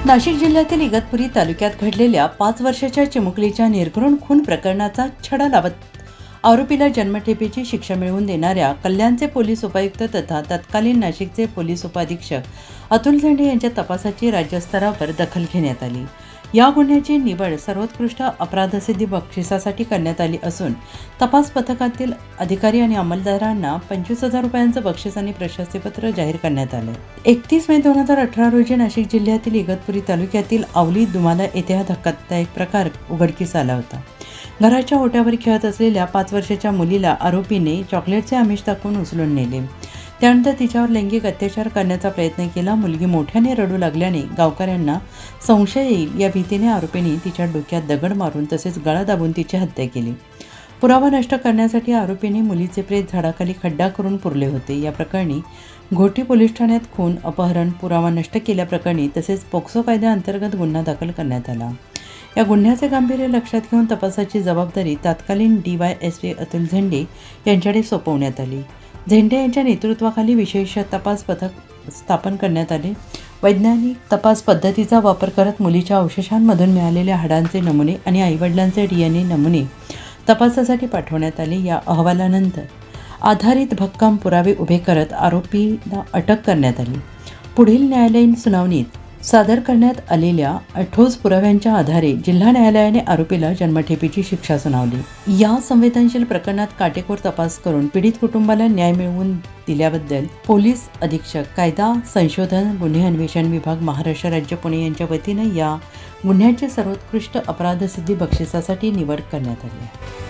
नाशिक जिल्ह्यातील इगतपुरी तालुक्यात घडलेल्या 5 वर्षाच्या चिमुकलीच्या निर्घृण खून प्रकरणाचा छडा लावत आरोपीला जन्मठेपेची शिक्षा मिळवून देणाऱ्या कल्याणचे पोलीस उपायुक्त तथा तत्कालीन नाशिकचे पोलीस उपाधीक्षक अतुल झेंडे यांच्या तपासाची राज्यस्तरावर दखल घेण्यात आली। या गुन्ह्याची निवड सर्वोत्कृष्ट अपराधसिद्धी बक्षिसासाठी करण्यात आली असून तपास पथकातील अधिकारी आणि अंमलदारांना 25,000 रुपयांचं बक्षीस आणि प्रशस्तीपत्र जाहीर करण्यात आले। 31 मे 2018 रोजी नाशिक जिल्ह्यातील इगतपुरी तालुक्यातील आवली दुमाला येथे हा धक्कादायक प्रकार उघडकीस आला होता। घराच्या ओट्यावर खेळत असलेल्या 5 वर्षाच्या मुलीला आरोपीने चॉकलेटचे आमिष दाखवून उचलून नेले। त्यानंतर तिच्यावर लैंगिक अत्याचार करण्याचा प्रयत्न केला। मुलगी मोठ्याने रडू लागल्याने गावकऱ्यांना संशय येईल या भीतीने आरोपीने तिच्या डोक्यात दगड मारून तसेच गळा दाबून तिची हत्या केली। पुरावा नष्ट करण्यासाठी आरोपीने मुलीचे प्रेत झाडाखाली खड्डा करून पुरले होते। या प्रकरणी घोटी पोलीस ठाण्यात खून, अपहरण, पुरावा नष्ट केल्याप्रकरणी तसेच पोक्सो कायद्याअंतर्गत गुन्हा दाखल करण्यात आला। या गुन्ह्याचे गांभीर्य लक्षात घेऊन तपासाची जबाबदारी तत्कालीन DYSP अतुल झेंडे यांच्याकडे सोपवण्यात आली। झेंडे यांच्या नेतृत्वाखाली विशेष तपास पथक स्थापन करण्यात आले। वैज्ञानिक तपास पद्धतीचा वापर करत मुलीच्या अवशेषांमधून मिळालेल्या हाडांचे नमुने आणि आईवडिलांचे DNA नमुने तपासासाठी पाठवण्यात आले। या अहवालानंतर आधारित भक्कम पुरावे उभे करत आरोपीला अटक करण्यात आली। पुढील न्यायालयीन सुनावणीत सादर करण्यात आलेल्या ठोस पुराव्यांच्या आधारे जिल्हा न्यायालयाने आरोपीला जन्मठेपेची शिक्षा सुनावली। या संवेदनशील प्रकरणात काटेकोर तपास करून पीडित कुटुंबाला न्याय मिळवून दिल्याबद्दल पोलीस अधीक्षक कायदा संशोधन गुन्हे अन्वेषण विभाग महाराष्ट्र राज्य पुणे यांच्या वतीने या गुन्ह्याची सर्वोत्कृष्ट अपराधसिद्धी बक्षिसासाठी निवड करण्यात आली आहे।